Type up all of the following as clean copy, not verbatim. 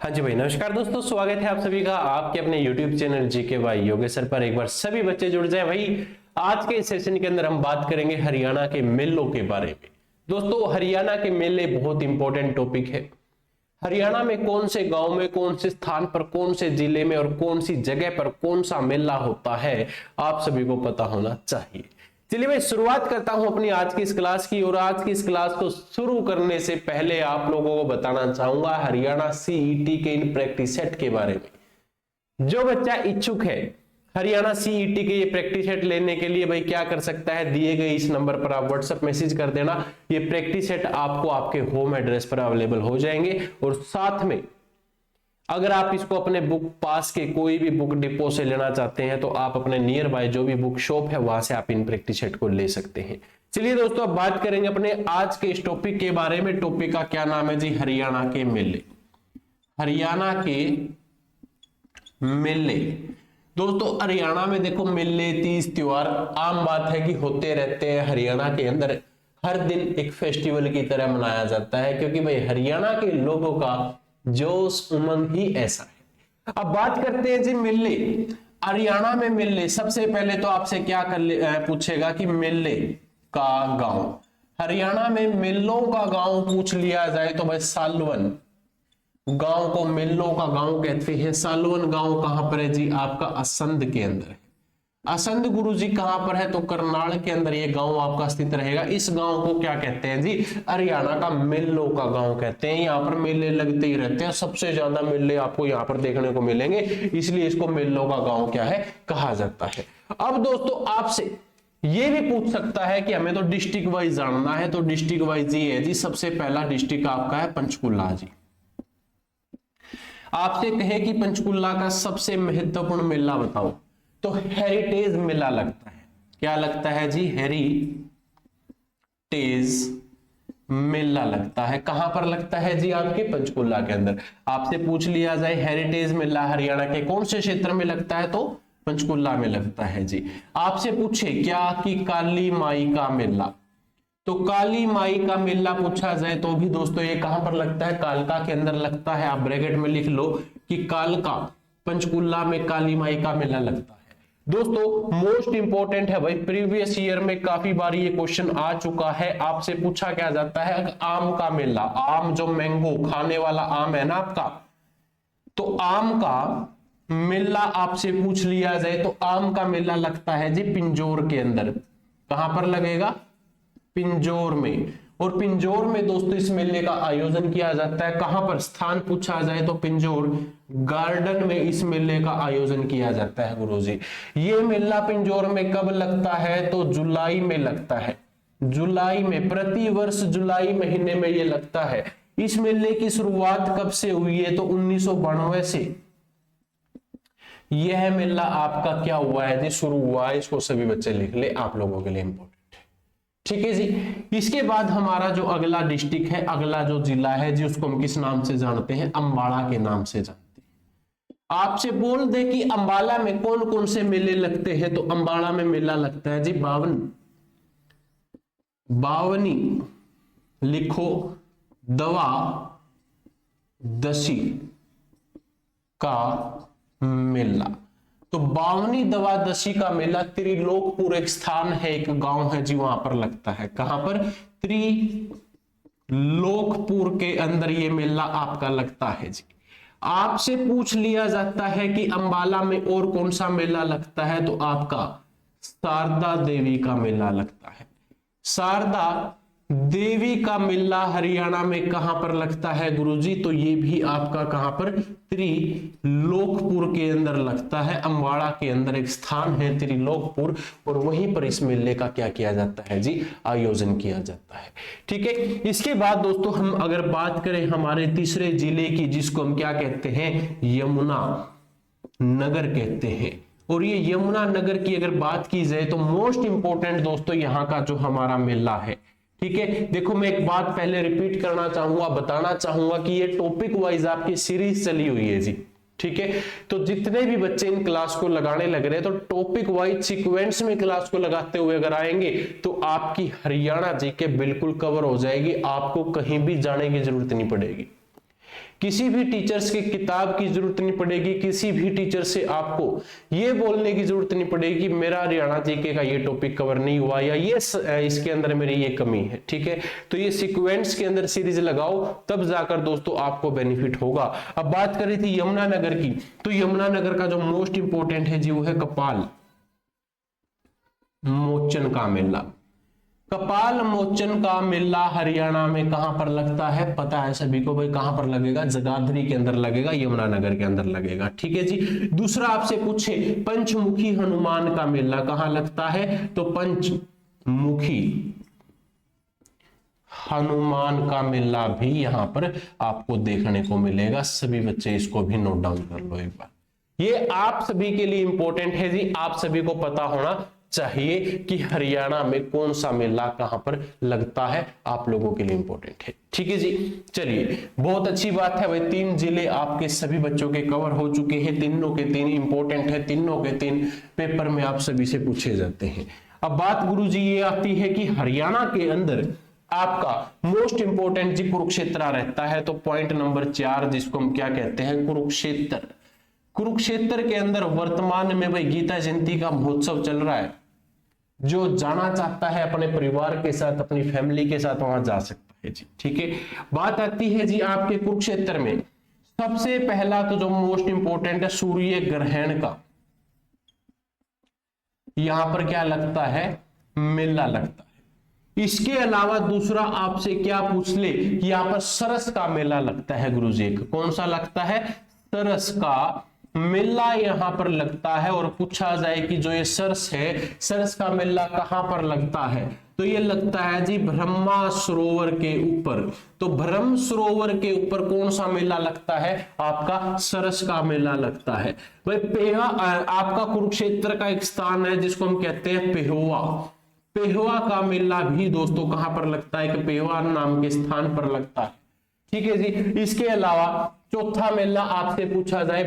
हाँ जी भाई, नमस्कार दोस्तों, स्वागत है आप सभी का आपके अपने YouTube चैनल जीके भाई योगेश्वर पर। एक बार सभी बच्चे जुड़ जाए भाई। आज के सेशन के अंदर हम बात करेंगे हरियाणा के मेलों के बारे में। दोस्तों, हरियाणा के मेले बहुत इंपॉर्टेंट टॉपिक है। हरियाणा में कौन से गांव में, कौन से स्थान पर, कौन से जिले में और कौन सी जगह पर कौन सा मेला होता है, आप सभी को पता होना चाहिए। चलिए मैं शुरुआत करता हूं अपनी आज की इस क्लास की। और आज की इस क्लास को शुरू करने से पहले आप लोगों को बताना चाहूंगा हरियाणा सीईटी के इन प्रैक्टिस सेट के बारे में। जो बच्चा इच्छुक है हरियाणा सीईटी के ये प्रैक्टिस सेट लेने के लिए, भाई क्या कर सकता है, दिए गए इस नंबर पर आप व्हाट्सएप मैसेज कर देना। ये प्रैक्टिस सेट आपको आपके होम एड्रेस पर अवेलेबल हो जाएंगे। और साथ में अगर आप इसको अपने बुक पास के कोई भी बुक डिपो से लेना चाहते हैं तो आप अपने नियर बाय जो भी बुक शॉप है वहां से आप इन प्रैक्टिस सेट को ले सकते हैं। चलिए दोस्तों, अब बात करेंगे अपने आज के इस टॉपिक के बारे में। टॉपिक का क्या नाम है जी? हरियाणा के मेले। हरियाणा के मेले दोस्तों, हरियाणा में देखो मेले, तीज, त्योहार आम बात है कि होते रहते हैं। हरियाणा के अंदर हर दिन एक फेस्टिवल की तरह मनाया जाता है, क्योंकि भाई हरियाणा के लोगों का जोश उमंग ही ऐसा है। अब बात करते हैं जी मेले। हरियाणा में मेले, सबसे पहले तो आपसे क्या पूछेगा कि मेले का गांव। हरियाणा में मेलों का गांव पूछ लिया जाए तो भाई सालवन गांव को मेलों का गांव कहते हैं। सालवन गांव कहां पर है जी? आपका असंध के अंदर है। असंध गुरुजी कहां पर है? तो करनाल के अंदर ये गांव आपका स्थित रहेगा। इस गांव को क्या कहते हैं जी? हरियाणा का मेलों का गांव कहते हैं। यहाँ पर मेले लगते ही रहते हैं, सबसे ज्यादा मेले आपको यहाँ पर देखने को मिलेंगे, इसलिए इसको मेलों का गांव क्या है कहा जाता है। अब दोस्तों आपसे ये भी पूछ सकता है कि हमें तो डिस्ट्रिक्ट वाइज जानना है, तो डिस्ट्रिक्ट वाइज ये है जी। सबसे पहला डिस्ट्रिक्ट आपका है पंचकुला जी। आपसे कहे कि पंचकुला का सबसे महत्वपूर्ण मेला बताओ, तो हेरिटेज मेला लगता है। क्या लगता है जी? हेरिटेज मेला लगता है। कहां पर लगता है जी? आपके पंचकुला के अंदर। आपसे पूछ लिया जाए हेरिटेज मेला हरियाणा के कौन से क्षेत्र में लगता है, तो पंचकुला में लगता है जी। आपसे पूछे क्या कि काली माई का मेला, तो काली माई का मेला पूछा जाए तो भी दोस्तों ये कहां पर लगता है? कालका के अंदर लगता है। आप ब्रैकेट में लिख लो कि कालका, पंचकुला में काली माई का मेला लगता है। दोस्तों मोस्ट इंपॉर्टेंट है भाई, प्रीवियस ईयर में काफी बार ये क्वेश्चन आ चुका है। आपसे पूछा क्या जाता है? आम का मेला। आम जो मैंगो खाने वाला आम है ना आपका, तो आम का मेला आपसे पूछ लिया जाए तो आम का मेला लगता है जी पिंजौर के अंदर। कहां पर लगेगा? पिंजौर में। और पिंजौर में दोस्तों इस मेले का आयोजन किया जाता है। कहां पर? स्थान पूछा जाए तो पिंजौर गार्डन में इस मेले का आयोजन किया जाता है गुरुजी। ये मेला पिंजौर में कब लगता है? तो जुलाई में लगता है। जुलाई में, प्रति वर्ष जुलाई महीने में ये लगता है। इस मेले की शुरुआत कब से हुई है? तो 1992 से यह मेला आपका क्या हुआ है जी? शुरू हुआ है। इसको सभी बच्चे लिख ले, आप लोगों के लिए इंपॉर्टेंट। ठीक है जी। इसके बाद हमारा जो अगला डिस्ट्रिक्ट है, अगला जो जिला है जी, उसको हम किस नाम से जानते हैं? अंबाला के नाम से जानते हैं। आपसे बोल दे कि अंबाला में कौन कौन से मेले लगते हैं, तो अंबाला में मेला लगता है जी बावनी लिखो दवा दशी का मेला। तो बावनी दवा दशी का मेला त्रिलोकपुर एक स्थान है, एक गांव है जी, वहां पर लगता है। कहां पर? त्रिलोकपुर के अंदर ये मेला आपका लगता है जी। आपसे पूछ लिया जाता है कि अंबाला में और कौन सा मेला लगता है, तो आपका शारदा देवी का मेला लगता है। शारदा देवी का मेला हरियाणा में कहां पर लगता है गुरुजी? तो ये भी आपका कहां पर? त्रिलोकपुर के अंदर लगता है। अंबाला के अंदर एक स्थान है त्रिलोकपुर, और वहीं पर इस मेले का क्या किया जाता है जी? आयोजन किया जाता है। ठीक है। इसके बाद दोस्तों हम अगर बात करें हमारे तीसरे जिले की, जिसको हम क्या कहते हैं? यमुना नगर कहते हैं। और ये यमुना नगर की अगर बात की जाए तो मोस्ट इंपॉर्टेंट दोस्तों यहाँ का जो हमारा मेला है, ठीक है। देखो मैं एक बात पहले रिपीट करना चाहूंगा, बताना चाहूंगा कि ये टॉपिक वाइज आपकी सीरीज चली हुई है जी। ठीक है, तो जितने भी बच्चे इन क्लास को लगाने लग रहे हैं तो टॉपिक वाइज सीक्वेंस में क्लास को लगाते हुए अगर आएंगे तो आपकी हरियाणा जीके बिल्कुल कवर हो जाएगी, आपको कहीं भी जाने की जरूरत नहीं पड़ेगी। किसी भी टीचर्स की किताब की जरूरत नहीं पड़ेगी, किसी भी टीचर से आपको ये बोलने की जरूरत नहीं पड़ेगी कि मेरा हरियाणा जीके का ये टॉपिक कवर नहीं हुआ या ये इसके अंदर मेरी ये कमी है। ठीक है, तो ये सीक्वेंस के अंदर सीरीज लगाओ, तब जाकर दोस्तों आपको बेनिफिट होगा। अब बात करी थी यमुनानगर की, तो यमुनानगर का जो मोस्ट इंपोर्टेंट है जी वो है कपाल मोचन का मेला। कपाल मोचन का मेला हरियाणा में कहां पर लगता है, पता है सभी को भाई, कहां पर लगेगा, जगाधरी के अंदर लगेगा, यमुनानगर के अंदर लगेगा। ठीक है जी। दूसरा आपसे पूछे पंचमुखी हनुमान का मेला कहां लगता है, तो पंचमुखी हनुमान का मेला भी यहां पर आपको देखने को मिलेगा। सभी बच्चे इसको भी नोट डाउन कर लो एक बार, ये आप सभी के लिए इंपॉर्टेंट है जी, आप सभी को पता होना चाहिए कि हरियाणा में कौन सा मेला कहां पर लगता है, आप लोगों के लिए इंपॉर्टेंट है। ठीक है जी, चलिए बहुत अच्छी बात है भाई, 3 जिले आपके सभी बच्चों के कवर हो चुके हैं, तीनों के 3 इंपॉर्टेंट है, तीनों के 3 पेपर में आप सभी से पूछे जाते हैं। अब बात गुरुजी ये आती है कि हरियाणा के अंदर आपका मोस्ट इंपोर्टेंट जी कुरुक्षेत्र रहता है, तो पॉइंट नंबर 4 जिसको हम क्या कहते हैं, कुरुक्षेत्र। कुरुक्षेत्र के अंदर वर्तमान में भाई गीता जयंती का महोत्सव चल रहा है, जो जाना चाहता है अपने परिवार के साथ, अपनी फैमिली के साथ वहां जा सकता है जी। ठीक है, बात आती है जी आपके कुरुक्षेत्र में सबसे पहला तो जो मोस्ट इंपोर्टेंट है सूर्य ग्रहण का, यहां पर क्या लगता है, मेला लगता है। इसके अलावा दूसरा आपसे क्या पूछ ले कि यहां पर सरस का मेला लगता है गुरुजी, कौन सा लगता है, सरस का मेला यहां पर लगता है। और पूछा जाए कि जो ये सरस है, सरस का मेला कहां पर लगता है, तो ये लगता है जी ब्रह्मा सरोवर के ऊपर। तो ब्रह्म सरोवर के ऊपर कौन सा मेला लगता है, आपका सरस का मेला लगता है। भाई पेहवा आपका कुरुक्षेत्र का एक स्थान है जिसको हम कहते हैं पेहवा, पेहवा का मेला भी दोस्तों कहां पर लगता है, कि पेहवा नाम के स्थान पर लगता है। ठीक है जी। इसके अलावा चौथा मेला आपसे पूछा जाए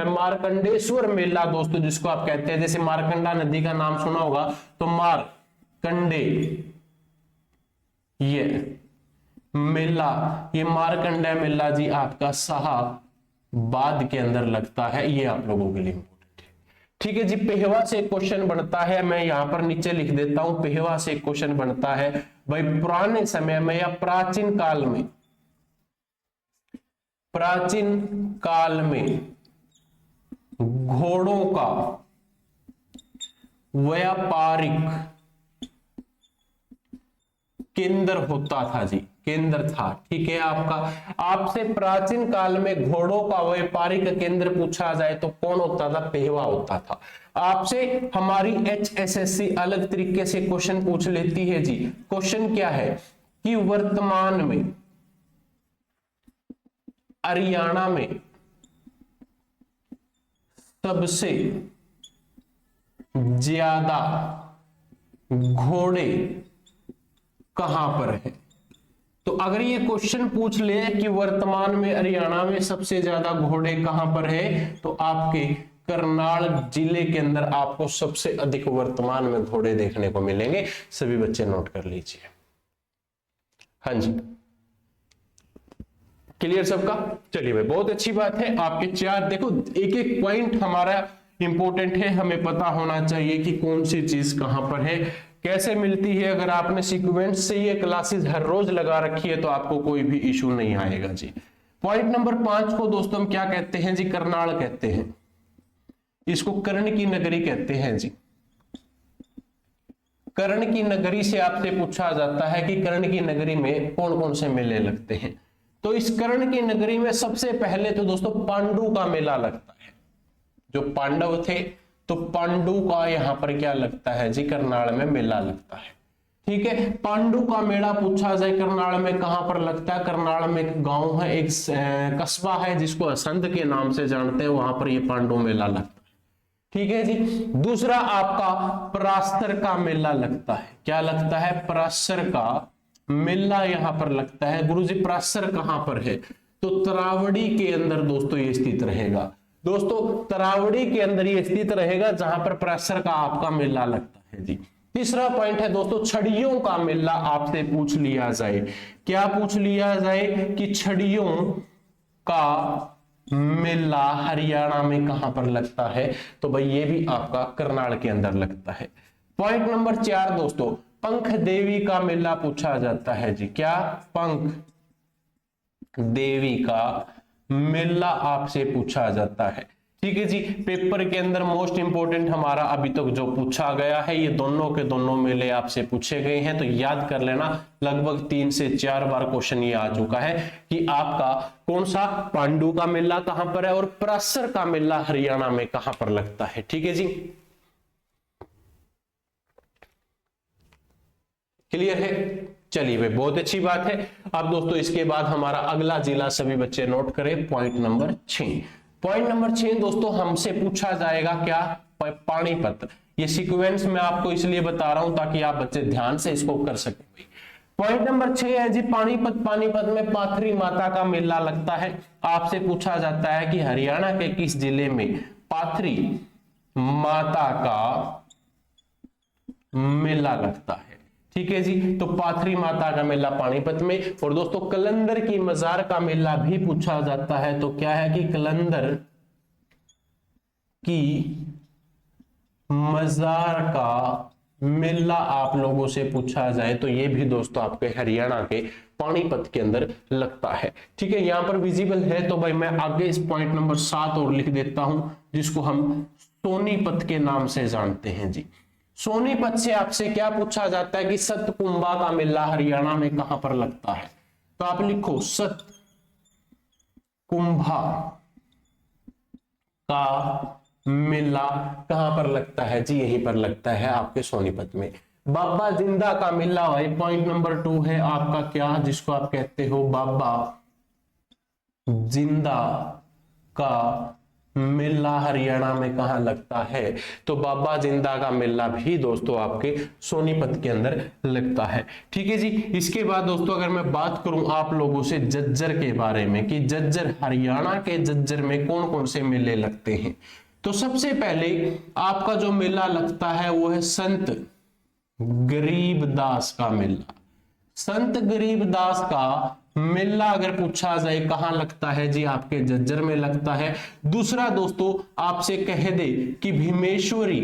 मार्कंडेश्वर मेला दोस्तों, जिसको आप कहते हैं, जैसे मार्कंडा नदी का नाम सुना होगा, तो मार्कंडे ये मेला, ये मार्कंडा मेला जी आपका शाहबाद के अंदर लगता है, ये आप लोगों के लिए इंपॉर्टेंट है। ठीक है जी। पेहवा से क्वेश्चन बनता है, मैं यहां पर नीचे लिख देता हूं, पेहवा से क्वेश्चन बनता है भाई पुराने समय में या प्राचीन काल में, प्राचीन काल में घोड़ों का व्यापारिक केंद्र होता था जी, केंद्र था। ठीक है, आपका आपसे प्राचीन काल में घोड़ों का व्यापारिक केंद्र पूछा जाए तो कौन होता था, पेहवा होता था। आपसे हमारी HSSC अलग तरीके से क्वेश्चन पूछ लेती है जी। क्वेश्चन क्या है कि वर्तमान में हरियाणा में सबसे ज्यादा घोड़े कहां पर है। तो अगर ये क्वेश्चन पूछ ले कि वर्तमान में हरियाणा में सबसे ज्यादा घोड़े कहां पर है, तो आपके करनाल जिले के अंदर आपको सबसे अधिक वर्तमान में घोड़े देखने को मिलेंगे। सभी बच्चे नोट कर लीजिए। हाँ जी, क्लियर सबका। चलिए भाई बहुत अच्छी बात है। आपके 4 देखो, एक एक पॉइंट हमारा इंपॉर्टेंट है, हमें पता होना चाहिए कि कौन सी चीज कहां पर है, कैसे मिलती है। अगर आपने सीक्वेंस से ये क्लासेस हर रोज लगा रखी है तो आपको कोई भी इशू नहीं आएगा जी। पॉइंट नंबर 5 को दोस्तों हम क्या कहते हैं जी, करनाल कहते हैं, इसको कर्ण की नगरी कहते हैं जी। कर्ण की नगरी से आपसे पूछा जाता है कि कर्ण की नगरी में कौन कौन से मेले लगते हैं। तो इस कर्ण की नगरी में सबसे पहले तो दोस्तों पांडु का मेला लगता है। जो पांडव थे तो पांडु का यहाँ पर क्या लगता है जी, करनाल में मेला लगता है। ठीक है, पांडु का मेला पूछा जाए करनाल में कहां पर लगता है, करनाल में एक गांव है, एक कस्बा है जिसको असंध के नाम से जानते हैं, वहां पर ये पांडु मेला लगता है। ठीक है जी। दूसरा आपका पराशर का मेला लगता है। क्या लगता है, पराशर का मेला यहां पर लगता है। गुरुजी पराशर कहां पर है, तो तरावड़ी के अंदर दोस्तों ये स्थित रहेगा। दोस्तों तरावड़ी के अंदर ये स्थित रहेगा जहां पर पराशर का आपका मेला लगता है जी। तीसरा पॉइंट है दोस्तों, छड़ियों का मेला आपसे पूछ लिया जाए। क्या पूछ लिया जाए कि छड़ियों का मेला हरियाणा में कहां पर लगता है, तो भाई ये भी आपका करनाल के अंदर लगता है। पॉइंट नंबर 4 दोस्तों, पंख देवी का मेला पूछा जाता है जी। क्या? पंख देवी का मेला आपसे पूछा जाता है। ठीक है जी, पेपर के अंदर मोस्ट इंपोर्टेंट हमारा अभी तक जो पूछा गया है, ये दोनों के दोनों मेले आपसे पूछे गए हैं, तो याद कर लेना। लगभग 3 से 4 बार क्वेश्चन ये आ चुका है कि आपका कौन सा पांडु का मेला कहां पर है और पराशर का मेला हरियाणा में कहां पर लगता है। ठीक है जी, क्लियर है? चलिए भाई, बहुत अच्छी बात है। अब दोस्तों इसके बाद हमारा अगला जिला सभी बच्चे नोट करें, पॉइंट नंबर 6। पॉइंट नंबर 6 दोस्तों हमसे पूछा जाएगा क्या? पानीपत। ये सीक्वेंस मैं आपको इसलिए बता रहा हूं ताकि आप बच्चे ध्यान से इसको कर सके। पॉइंट नंबर 6 है जी पानीपत। पानीपत में पाथरी माता का मेला लगता है। आपसे पूछा जाता है कि हरियाणा के किस जिले में पाथरी माता का मेला लगता है। ठीक है जी, तो पाथरी माता का मेला पानीपत में। और दोस्तों कलंदर की मजार का मेला भी पूछा जाता है, तो क्या है कि कलंदर की मजार का मेला आप लोगों से पूछा जाए तो ये भी दोस्तों आपके हरियाणा के पानीपत के अंदर लगता है। ठीक है, यहां पर विजिबल है तो भाई मैं आगे इस पॉइंट नंबर 7 और लिख देता हूं, जिसको हम सोनीपत के नाम से जानते हैं जी। सोनीपत से आपसे क्या पूछा जाता है कि सतकुंभा का मेला हरियाणा में कहां पर लगता है, तो आप लिखो सतकुंभा का मेला कहां पर लगता है जी, यहीं पर लगता है आपके सोनीपत में। बाबा जिंदा का मेला भाई पॉइंट नंबर 2 है आपका, क्या जिसको आप कहते हो बाबा जिंदा का मेला हरियाणा में कहां लगता है, तो बाबा जिंदा का मेला भी दोस्तों आपके सोनीपत के अंदर लगता है। ठीक है जी, इसके बाद दोस्तों अगर मैं बात करूं आप लोगों से जज्जर के बारे में कि जज्जर हरियाणा के जज्जर में कौन कौन से मेले लगते हैं, तो सबसे पहले आपका जो मेला लगता है वो है संत गरीबदास का मेला। संत गरीबदास का मेला अगर पूछा जाए कहां लगता है जी, आपके जज्जर में लगता है। दूसरा दोस्तों आपसे कह दे कि भीमेश्वरी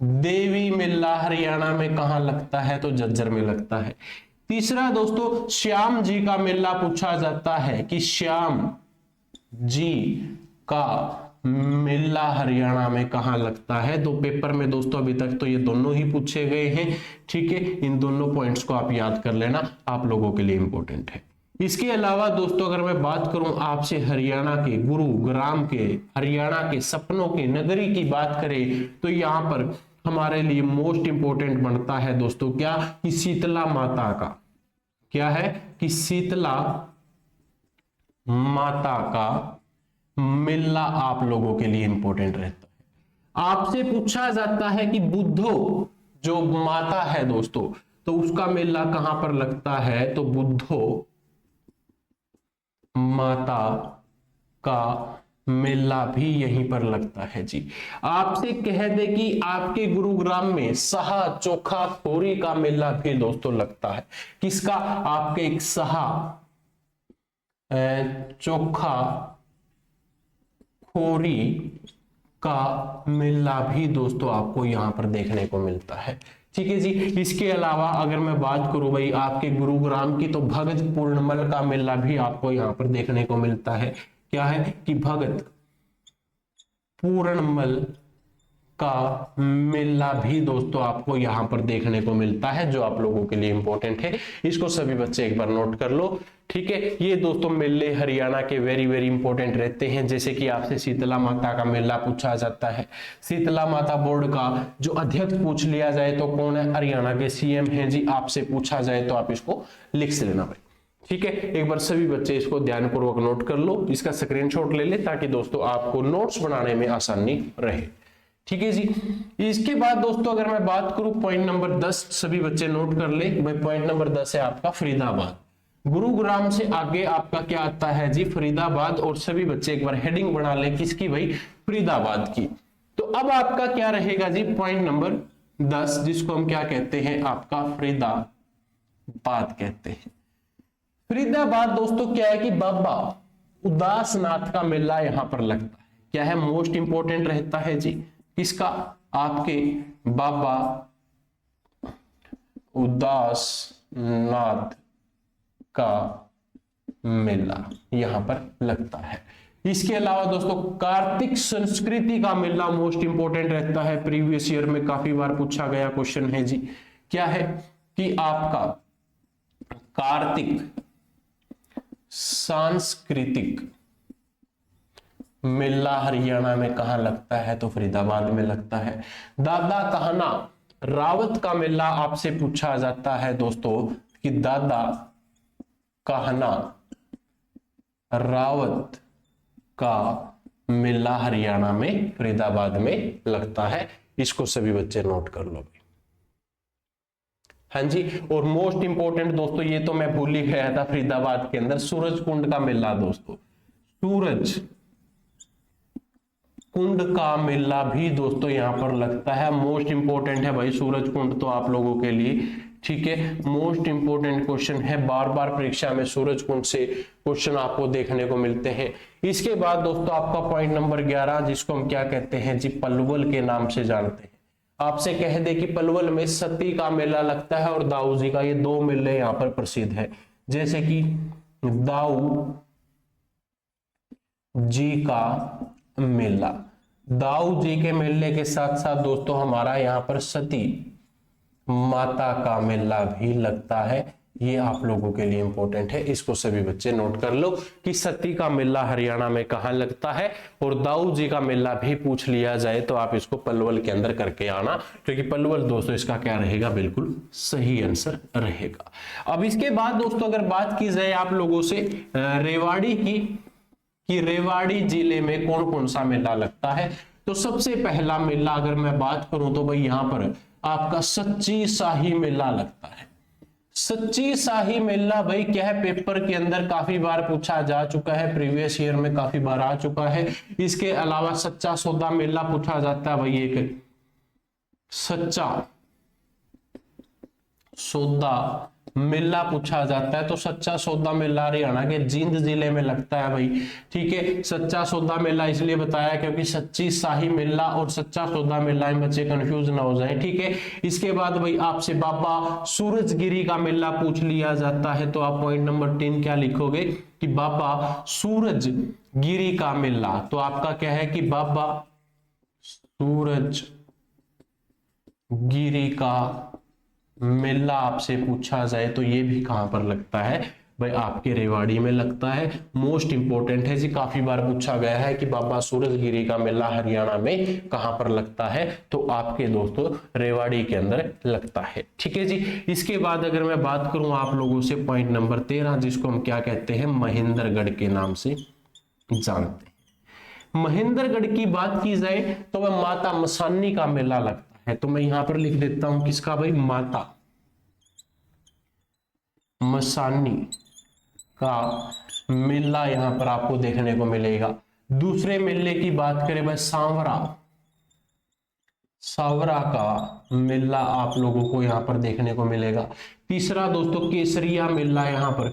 देवी मेला हरियाणा में कहां लगता है, तो जज्जर में लगता है। तीसरा दोस्तों श्याम जी का मेला पूछा जाता है कि श्याम जी का मेला हरियाणा में कहां लगता है, तो पेपर में दोस्तों अभी तक तो ये दोनों ही पूछे गए हैं। ठीक है, इन दोनों पॉइंट्स को आप याद कर लेना, आप लोगों के लिए इंपॉर्टेंट है। इसके अलावा दोस्तों अगर मैं बात करूं आपसे हरियाणा के गुरुग्राम के, हरियाणा के सपनों की नगरी की बात करें, तो यहां पर हमारे लिए मोस्ट इंपॉर्टेंट बनता है दोस्तों क्या कि शीतला माता का, क्या है कि शीतला माता का मेला आप लोगों के लिए इंपॉर्टेंट रहता है। आपसे पूछा जाता है कि बुद्धो जो माता है दोस्तों, तो उसका मेला कहां पर लगता है, तो बुद्धो माता का मेला भी यहीं पर लगता है जी। आपसे कह दे कि आपके गुरुग्राम में सहा चोखा खोरी का मेला भी दोस्तों लगता है। किसका? आपके एक सहा चोखा खोरी का मेला भी दोस्तों आपको यहां पर देखने को मिलता है। ठीक है जी, इसके अलावा अगर मैं बात करूं भाई आपके गुरुग्राम की, तो भगत पूर्णमल का मेला भी आपको यहां पर देखने को मिलता है। क्या है कि भगत पूर्णमल का मेला भी दोस्तों आपको यहां पर देखने को मिलता है, जो आप लोगों के लिए इंपॉर्टेंट है। इसको सभी बच्चे एक बार नोट कर लो। ठीक है, ये दोस्तों मेले हरियाणा के वेरी वेरी इंपॉर्टेंट रहते हैं। जैसे कि आपसे शीतला माता का मेला पूछा जाता है, शीतला माता बोर्ड का जो अध्यक्ष पूछ लिया जाए तो कौन है, हरियाणा के सीएम हैं जी। आपसे पूछा जाए तो आप इसको लिख से लेना भाई। ठीक है, एक बार सभी बच्चे इसको ध्यानपूर्वक नोट कर लो, इसका स्क्रीनशॉट ले ले ताकि दोस्तों आपको नोट्स बनाने में आसानी रहे। ठीक है जी, इसके बाद दोस्तों अगर मैं बात करूं पॉइंट नंबर 10, सभी बच्चे नोट कर ले भाई। पॉइंट नंबर 10 है आपका फरीदाबाद। गुरुग्राम से आगे आपका क्या आता है जी, फरीदाबाद। और सभी बच्चे एक बार हेडिंग बना ले किसकी भाई, फरीदाबाद की। तो अब आपका क्या रहेगा जी, पॉइंट नंबर 10, जिसको हम क्या कहते हैं, आपका फरीदाबाद कहते हैं। फरीदाबाद दोस्तों क्या है कि बाबा उदासनाथ का मेला यहां पर लगता है। क्या है, मोस्ट इंपोर्टेंट रहता है जी, किसका, आपके बाबा उदासनाथ का मेला यहां पर लगता है। इसके अलावा दोस्तों कार्तिक संस्कृति का मेला मोस्ट इंपोर्टेंट रहता है, प्रीवियस ईयर में काफी बार पूछा गया क्वेश्चन है जी। क्या है कि आपका कार्तिक सांस्कृतिक मेला हरियाणा में कहां लगता है, तो फरीदाबाद में लगता है। दादा कहना रावत का मेला आपसे पूछा जाता है दोस्तों कि दादा कहना रावत का मेला हरियाणा में फरीदाबाद में लगता है। इसको सभी बच्चे नोट कर लो। हाँ जी, और मोस्ट इंपोर्टेंट दोस्तों, ये तो मैं भूल ही गया था, फरीदाबाद के अंदर सूरज कुंड का मेला दोस्तों, सूरज कुंड का मेला भी दोस्तों यहां पर लगता है। मोस्ट इंपोर्टेंट है भाई सूरज कुंड तो आप लोगों के लिए, ठीक है, मोस्ट इंपोर्टेंट क्वेश्चन है, बार बार परीक्षा में सूरज कुंड से क्वेश्चन आपको देखने को मिलते हैं। इसके बाद दोस्तों आपका पॉइंट नंबर 11, जिसको हम क्या कहते हैं जी, पलवल के नाम से जानते हैं। आपसे कह दे कि पलवल में सती का मेला लगता है और दाऊ जी का, ये दो मेले यहाँ पर प्रसिद्ध है। जैसे कि दाऊ जी का मेला, दाऊ जी के मेले के साथ साथ दोस्तों हमारा यहाँ पर सती माता का मेला भी लगता है। ये आप लोगों के लिए इंपॉर्टेंट है, इसको सभी बच्चे नोट कर लो कि सती का मेला हरियाणा में कहां लगता है, और दाऊ जी का मेला भी पूछ लिया जाए तो आप इसको पलवल के अंदर करके आना, क्योंकि पलवल दोस्तों इसका क्या रहेगा, बिल्कुल सही आंसर रहेगा। अब इसके बाद दोस्तों अगर बात की जाए आप लोगों से रेवाड़ी की, कि रेवाड़ी जिले में कौन कौन सा मेला लगता है, तो सबसे पहला मेला अगर मैं बात करूं तो भाई यहां पर आपका सच्ची शाही मेला लगता है। सच्ची शाही मेला भाई क्या है, पेपर के अंदर काफी बार पूछा जा चुका है, प्रीवियस ईयर में काफी बार आ चुका है। इसके अलावा सच्चा सौदा मेला पूछा जाता है भाई, एक सच्चा सौदा मेला पूछा जाता है, तो सच्चा सौदा मेला हरियाणा के जींद जिले में लगता है भाई, ठीक है। सच्चा सौदा मेला इसलिए बताया क्योंकि सच्ची शाही मेला और सच्चा सौदा मेला में बच्चे कंफ्यूज ना हो जाए, ठीक है। इसके बाद भाई आपसे बाबा सूरजगिरी का मेला पूछ लिया जाता है, तो आप पॉइंट नंबर 3 क्या लिखोगे कि बाबा सूरजगिरी का मेला, तो आपका क्या है कि बाबा सूरजगिरी का मेला आपसे पूछा जाए तो ये भी कहां पर लगता है भाई, आपके रेवाड़ी में लगता है। मोस्ट इंपोर्टेंट है जी, काफी बार पूछा गया है कि बाबा सूरजगिरी का मेला हरियाणा में कहां पर लगता है, तो आपके दोस्तों रेवाड़ी के अंदर लगता है, ठीक है जी। इसके बाद अगर मैं बात करूं आप लोगों से पॉइंट नंबर 13, जिसको हम क्या कहते हैं, महेंद्रगढ़ के नाम से जानते हैं। महेंद्रगढ़ की बात की जाए तो वह माता मसानी का मेला लगता है, तो मैं यहां पर लिख देता हूं किसका भाई, माता मसानी का मेला यहां पर आपको देखने को मिलेगा। दूसरे मेले की बात करें भाई, सावरा का मेला आप लोगों को यहां पर देखने को मिलेगा। तीसरा दोस्तों केसरिया मेला, यहां पर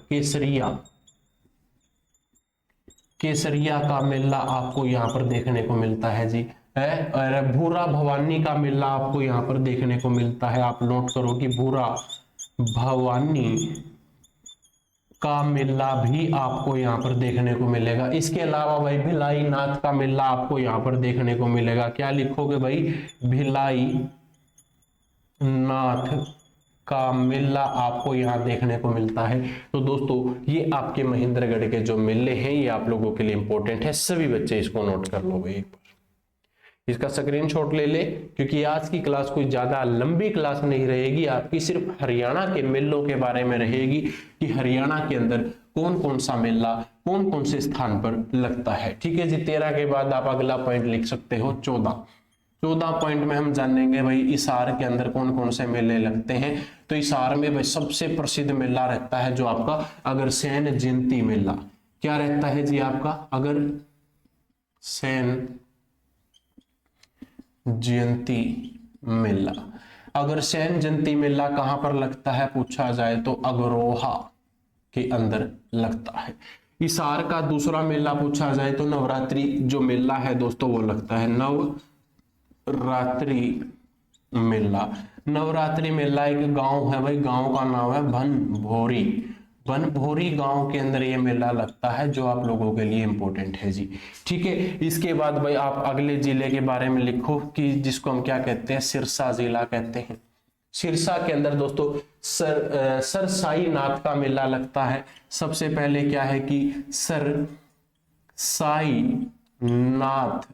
केसरिया का मेला आपको यहां पर देखने को मिलता है जी, है। और भूरा भवानी का मेला आपको यहां पर देखने को मिलता है, आप नोट करो कि भूरा भवानी का मेला भी आपको यहां पर देखने को मिलेगा। इसके अलावा भाई भिलाई नाथ का मेला आपको यहां पर देखने को मिलेगा, क्या लिखोगे भाई, भिलाई नाथ का मेला आपको यहां देखने को मिलता है। तो दोस्तों ये आपके महेंद्रगढ़ के जो मेले हैं ये आप लोगों के लिए इंपॉर्टेंट है, सभी बच्चे इसको नोट कर लो भाई, एक बार इसका स्क्रीनशॉट ले ले, क्योंकि आज की क्लास कोई ज्यादा लंबी क्लास नहीं रहेगी, आपकी सिर्फ हरियाणा के मेलों के बारे में रहेगी कि हरियाणा के अंदर कौन कौन सा मेला कौन कौन से स्थान पर लगता है, ठीक है जी। 13 के बाद आप अगला पॉइंट लिख सकते हो 14 पॉइंट में हम जानेंगे भाई हिसार के अंदर कौन कौन से मेले लगते हैं। तो हिसार में भाई सबसे प्रसिद्ध मेला रहता है जो आपका अग्रसेन जयंती मेला, क्या रहता है जी आपका, अग्रसेन जयंती मेला। अगर सैन जयंती मेला कहां पर लगता है पूछा जाए तो अग्रोहा के अंदर लगता है। हिसार का दूसरा मेला पूछा जाए तो नवरात्रि जो मेला है दोस्तों वो लगता है नवरात्रि मेला। नवरात्रि मेला एक गांव है भाई, गांव का नाम है बनभोरी। बनभोरी गांव के अंदर ये मेला लगता है, जो आप लोगों के लिए इंपॉर्टेंट है जी। ठीक है, इसके बाद भाई आप अगले जिले के बारे में लिखो कि जिसको हम क्या कहते हैं, सिरसा जिला कहते हैं। सिरसा के अंदर दोस्तों सरसाई नाथ का मेला लगता है। सबसे पहले क्या है कि सरसाई नाथ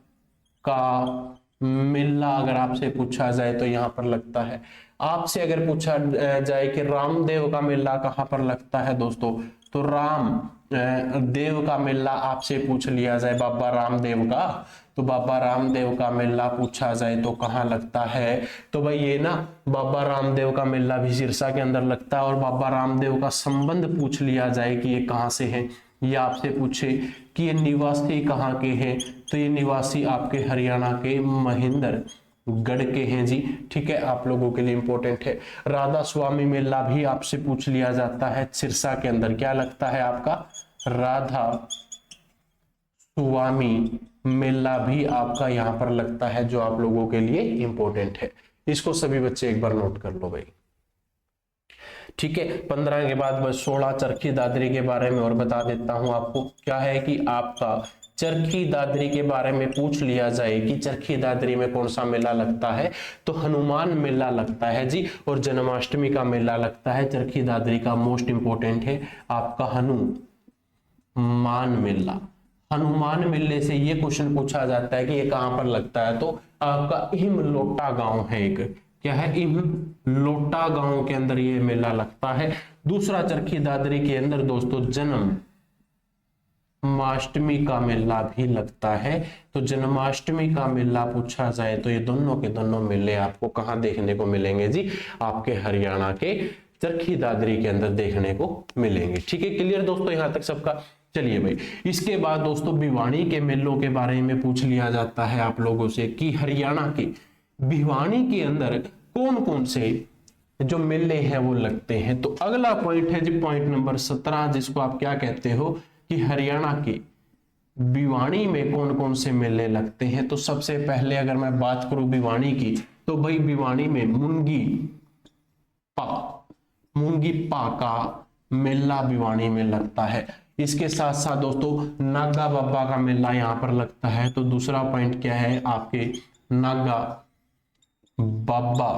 का मेला अगर आपसे पूछा जाए तो यहां पर लगता है। आपसे अगर पूछा जाए कि रामदेव का मेला कहां पर लगता है दोस्तों, तो राम देव का मेला आपसे पूछ लिया जाए, बाबा रामदेव का, तो बाबा रामदेव का मेला पूछा जाए तो कहां लगता है, तो भाई ये ना बाबा रामदेव का मेला भी सिरसा के अंदर लगता है। और बाबा रामदेव का संबंध पूछ लिया जाए कि ये कहां से है, ये आपसे पूछे कि ये निवासी कहाँ के हैं, तो ये निवासी आपके हरियाणा के महेंद्रगढ़ के हैं जी। ठीक है, आप लोगों के लिए इंपॉर्टेंट है। राधा स्वामी मेला भी आपसे पूछ लिया जाता है, सिरसा के अंदर क्या लगता है आपका, राधा स्वामी मेला भी आपका यहां पर लगता है, जो आप लोगों के लिए इंपॉर्टेंट है। इसको सभी बच्चे एक बार नोट कर लो भाई। ठीक है, 15 के बाद बस 16 चरखी दादरी के बारे में और बता देता हूं आपको। क्या है कि आपका चरखी दादरी के बारे में पूछ लिया जाए कि चरखी दादरी में कौन सा मेला लगता है, तो हनुमान मेला लगता है जी, और जन्माष्टमी का मेला लगता है। चरखी दादरी का मोस्ट इंपोर्टेंट है आपका हनुमान मेला। हनुमान मेले से ये क्वेश्चन पूछा जाता है कि ये कहां पर लगता है, तो आपका इमलोटा गांव है एक, क्या है, इमलोटा गांव के अंदर ये मेला लगता है। दूसरा चरखी दादरी के अंदर दोस्तों जन्माष्टमी का मेला भी लगता है। तो जन्माष्टमी का मेला पूछा जाए तो ये दोनों के दोनों मेले आपको कहां देखने को मिलेंगे जी, आपके हरियाणा के चरखी दादरी के अंदर देखने को मिलेंगे। ठीक है, क्लियर दोस्तों यहां तक सबका। चलिए भाई, इसके बाद दोस्तों भिवानी के मेलों के बारे में पूछ लिया जाता है आप लोगों से कि हरियाणा के भिवानी के अंदर कौन कौन से जो मेले हैं वो लगते हैं। तो अगला पॉइंट है जी पॉइंट नंबर 17, जिसको आप क्या कहते हो कि हरियाणा के भिवानी में कौन कौन से मेले लगते हैं। तो सबसे पहले अगर मैं बात करूं भिवानी की, तो भाई भिवानी में मुंगी पा का मेला भिवानी में लगता है। इसके साथ साथ दोस्तों नागा बाबा का मेला यहां पर लगता है। तो दूसरा पॉइंट क्या है, आपके नागा बाबा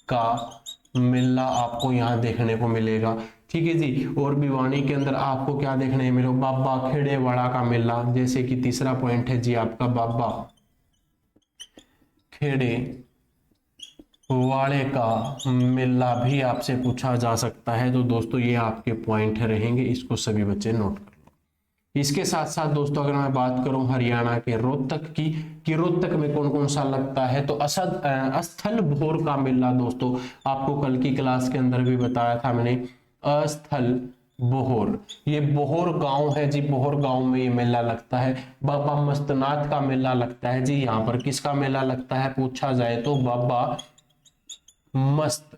का मेला आपको यहां देखने को मिलेगा। ठीक है जी, और भिवानी के अंदर आपको क्या देखने को मिलेगा, बाबा खेड़ेवाड़ा का मेला। जैसे कि तीसरा पॉइंट है जी आपका बाबा खेड़े वाले का मेला भी आपसे पूछा जा सकता है। तो दोस्तों ये आपके पॉइंट रहेंगे, इसको सभी बच्चे नोट कर लो। इसके साथ साथ दोस्तों अगर मैं बात करूं हरियाणा के रोहतक की, कि रोहतक में कौन कौन सा लगता है, तो स्थल भोर का मेला दोस्तों आपको कल की क्लास के अंदर भी बताया था मैंने। स्थल बोहर, ये बोहर गांव है जी, बोहर गांव में ये मेला लगता है। बाबा मस्तनाथ का मेला लगता है जी, यहाँ पर किसका मेला लगता है पूछा जाए तो बाबा मस्त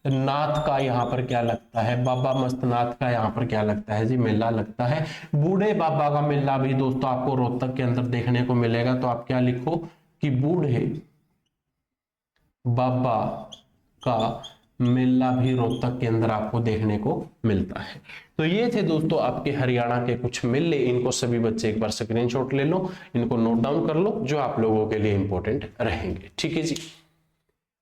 नाथ का यहाँ पर क्या लगता है, बाबा मस्तनाथ का यहाँ पर क्या लगता है जी, मेला लगता है। बूढ़े बाबा का मेला भी दोस्तों आपको रोहतक के अंदर देखने को मिलेगा। तो आप क्या लिखो कि बूढ़े बाबा का मेला भी रोहतक के अंदर आपको देखने को मिलता है। तो ये थे दोस्तों आपके हरियाणा के कुछ मेले। इनको सभी बच्चे एक बार स्क्रीनशॉट ले लो, इनको नोट डाउन कर लो, जो आप लोगों के लिए इंपॉर्टेंट रहेंगे। ठीक है जी।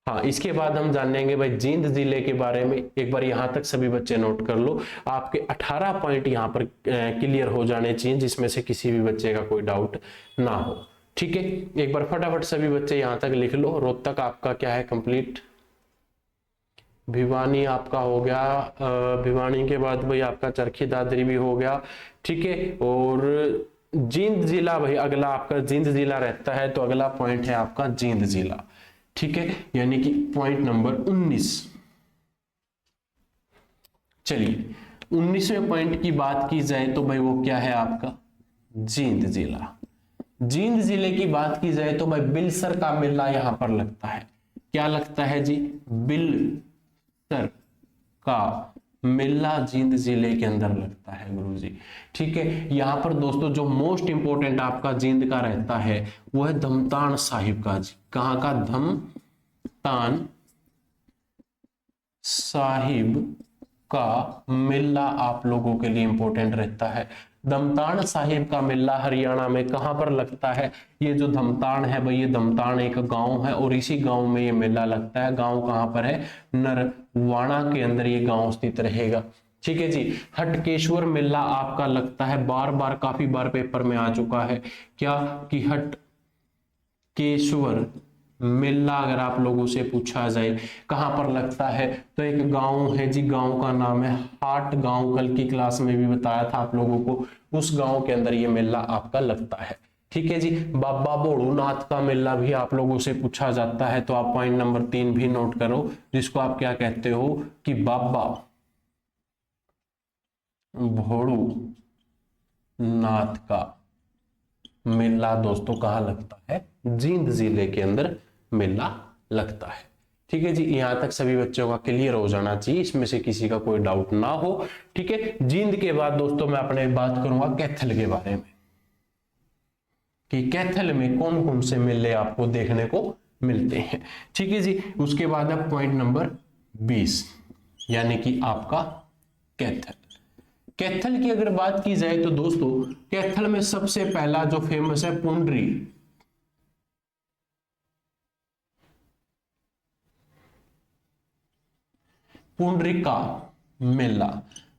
हाँ, इसके बाद हम जानेंगे भाई जींद जिले के बारे में। एक बार यहां तक सभी बच्चे नोट कर लो, आपके 18 पॉइंट यहां पर क्लियर हो जाने चाहिए, जिसमें से किसी भी बच्चे का कोई डाउट ना हो। ठीक है, एक बार फटाफट सभी बच्चे यहां तक लिख लो। रोहतक आपका क्या है कंप्लीट, भिवानी आपका हो गया, भिवानी के बाद भाई आपका चरखी दादरी भी हो गया। ठीक है, और जींद जिला भाई अगला आपका जींद जिला रहता है। तो अगला पॉइंट है आपका जींद जिला। ठीक है, यानी कि पॉइंट नंबर 19। चलिए 19वें पॉइंट की बात की जाए तो भाई वो क्या है आपका जींद जिला। जींद जिले की बात की जाए तो भाई बिलसर का मेला यहां पर लगता है। क्या लगता है जी? बिलसर का मेला जींद जिले के अंदर लगता है गुरुजी। ठीक है, यहां पर दोस्तों जो मोस्ट इंपोर्टेंट आपका जींद का रहता है वो है धमतान साहिब का जी। कहां का? धमतान साहिब का मेला आप लोगों के लिए इंपॉर्टेंट रहता है। धमतान साहिब का मेला हरियाणा में कहां पर लगता है? ये जो धमतान है भाई, ये धमतान एक गांव है और इसी गांव में ये मेला लगता है। गांव कहां पर है? नरवाणा के अंदर ये गांव स्थित रहेगा। ठीक है जी। हटकेश्वर मेला आपका लगता है, बार बार काफी बार पेपर में आ चुका है। क्या कि हटकेश्वर मेला अगर आप लोगों से पूछा जाए कहां पर लगता है तो एक गांव है जी, गांव का नाम है हाट गांव। कल की क्लास में भी बताया था आप लोगों को, उस गांव के अंदर ये मेला आपका लगता है। ठीक है जी। बाबा भोलूनाथ का मेला भी आप लोगों से पूछा जाता है, तो आप पॉइंट नंबर 3 भी नोट करो, जिसको आप क्या कहते हो कि बाबा भोलूनाथ का मेला दोस्तों कहां लगता है? जींद जिले के अंदर मेला लगता है। ठीक है जी। यहां तक सभी बच्चों का क्लियर हो जाना चाहिए, इसमें से किसी का कोई डाउट ना हो। ठीक है। जींद के बाद दोस्तों मैं अपने बात करूंगा कैथल के बारे में, कि कैथल में कौन कौन से मेले आपको देखने को मिलते हैं। ठीक है जी। उसके बाद अब पॉइंट नंबर 20 यानी कि आपका कैथल। कैथल की अगर बात की जाए तो दोस्तों कैथल में सबसे पहला जो फेमस है पुंडरीक का मेला।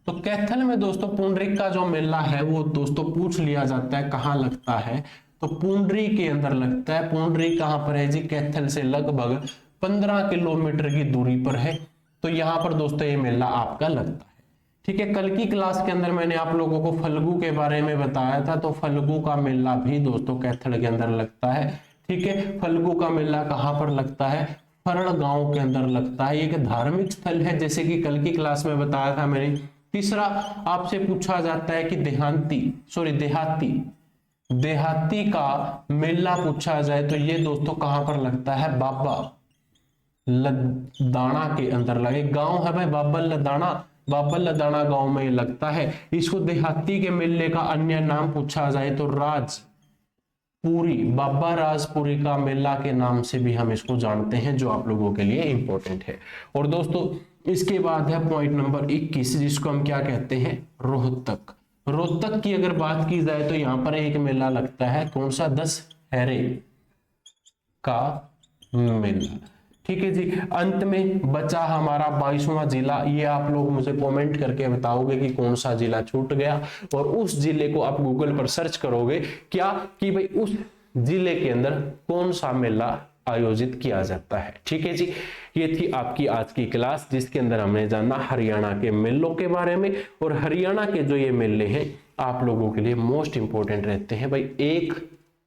तो कैथल में दोस्तों पुंडरीक का जो मेला है वो दोस्तों पूछ लिया जाता है कहां लगता है, तो पुंडरी के अंदर लगता है। पुंडरी कहां पर है जी? कैथल से लगभग 15 किलोमीटर की दूरी पर है। तो यहां पर दोस्तों ये मेला आपका लगता है। ठीक है। कल की क्लास के अंदर मैंने आप लोगों को फल्गु के बारे में बताया था, तो फल्गु का मेला भी दोस्तों कैथल के अंदर लगता है। ठीक है। फल्गु का मेला कहां पर लगता है? फरण गांव के अंदर लगता है। एक धार्मिक स्थल है, जैसे कि कल की क्लास में बताया था मैंने। तीसरा आपसे पूछा जाता है कि देहाती का मेला पूछा जाए तो ये दोस्तों कहां पर लगता है? बाबा लदाना के अंदर लगे गांव है भाई बाबा लदाना गांव में लगता है। इसको देहाती के मेले का अन्य नाम पूछा जाए तो बाबा राजपुरी का मेला के नाम से भी हम इसको जानते हैं, जो आप लोगों के लिए इंपॉर्टेंट है। और दोस्तों इसके बाद है पॉइंट नंबर 21, जिसको हम क्या कहते हैं? रोहतक की अगर बात की जाए तो यहां पर एक मेला लगता है, कौन सा? दशहरे का मेला। ठीक है जी। अंत में बचा हमारा 22वां जिला। ये आप लोग मुझे कमेंट करके बताओगे कि कौन सा जिला छूट गया, और उस जिले को आप गूगल पर सर्च करोगे क्या कि भाई उस जिले के अंदर कौन सा मेला आयोजित किया जाता है। ठीक है जी। ये थी आपकी आज की क्लास, जिसके अंदर हमने जाना हरियाणा के मेलों के बारे में। और हरियाणा के जो ये मेले हैं आप लोगों के लिए मोस्ट इंपोर्टेंट रहते हैं भाई। 1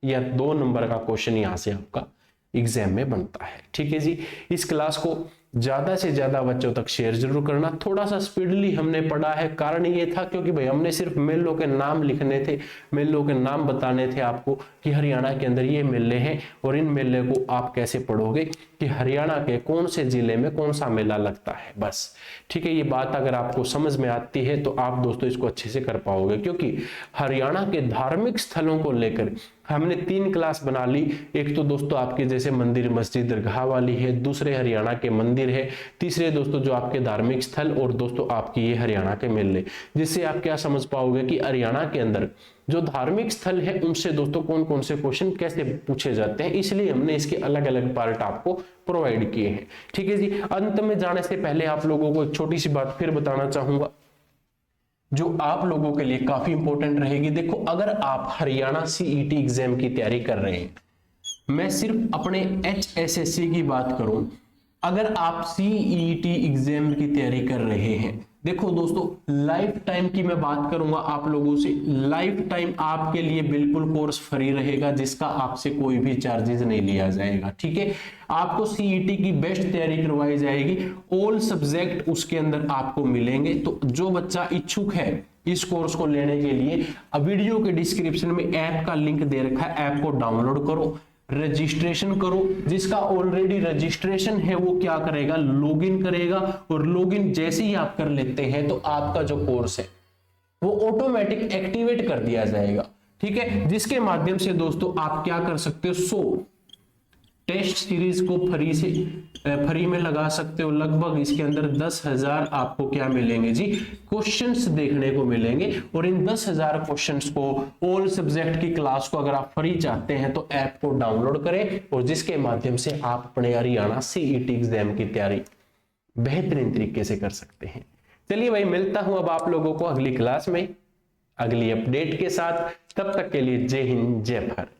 या 2 नंबर का क्वेश्चन यहां से आपका एग्जाम में बनता है। ठीक है जी। इस क्लास को ज्यादा से ज्यादा बच्चों तक शेयर जरूर करना। थोड़ा सा स्पीडली हमने पढ़ा है, कारण ये था क्योंकि भाई हमने सिर्फ मेलों के नाम लिखने थे, मेलों के नाम बताने थे आपको कि हरियाणा के अंदर ये मेले हैं, और इन मेले को आप कैसे पढ़ोगे कि हरियाणा के कौन से जिले में कौन सा मेला लगता है, बस। ठीक है। ये बात अगर आपको समझ में आती है तो आप दोस्तों इसको अच्छे से कर पाओगे, क्योंकि हरियाणा के धार्मिक स्थलों को लेकर हमने 3 क्लास बना ली। एक तो दोस्तों आपके जैसे मंदिर मस्जिद दरगाह वाली है, दूसरे हरियाणा के मंदिर है, तीसरे दोस्तों जो आपके धार्मिक स्थल, और दोस्तों आपकी ये हरियाणा के मेले, जिससे आप क्या समझ पाओगे कि हरियाणा के अंदर जो धार्मिक स्थल है उनसे दोस्तों कौन कौन से क्वेश्चन कैसे पूछे जाते हैं। इसलिए हमने इसके अलग अलग पार्ट आपको प्रोवाइड किए हैं। ठीक है जी। अंत में जाने से पहले आप लोगों को एक छोटी सी बात फिर बताना चाहूंगा, जो आप लोगों के लिए काफी इंपॉर्टेंट रहेगी। देखो, अगर आप हरियाणा सीईटी एग्जाम की तैयारी कर रहे हैं, मैं सिर्फ अपने HSSC की बात करूं, अगर आप सीईटी एग्जाम की तैयारी कर रहे हैं, देखो दोस्तों लाइफ टाइम की मैं बात करूंगा आप लोगों से। लाइफ टाइम आपके लिए बिल्कुल कोर्स फ्री रहेगा, जिसका आपसे कोई भी चार्जेस नहीं लिया जाएगा। ठीक है। आपको सीईटी की बेस्ट तैयारी करवाई जाएगी, ऑल सब्जेक्ट उसके अंदर आपको मिलेंगे। तो जो बच्चा इच्छुक है इस कोर्स को लेने के लिए अब वीडियो के डिस्क्रिप्शन में ऐप का लिंक दे रखा है, ऐप को डाउनलोड करो, रजिस्ट्रेशन करो। जिसका ऑलरेडी रजिस्ट्रेशन है वो क्या करेगा, लॉगिन करेगा, और लॉगिन जैसे ही आप कर लेते हैं तो आपका जो कोर्स है वो ऑटोमेटिक एक्टिवेट कर दिया जाएगा, ठीक है। जिसके माध्यम से दोस्तों आप क्या कर सकते हो, 100 टेस्ट सीरीज को फ्री में लगा सकते हो। लगभग इसके अंदर 10,000 आपको क्या मिलेंगे जी, क्वेश्चंस देखने को मिलेंगे। और इन 10,000 क्वेश्चंस को, ऑल सब्जेक्ट की क्लास को अगर आप फ्री चाहते हैं तो ऐप को डाउनलोड करें, और जिसके माध्यम से आप अपने हरियाणा सीईटी एग्जाम की तैयारी बेहतरीन तरीके से कर सकते हैं। चलिए भाई, मिलता हूं अब आप लोगों को अगली क्लास में अगली अपडेट के साथ। तब तक के लिए जय हिंद, जय भारत।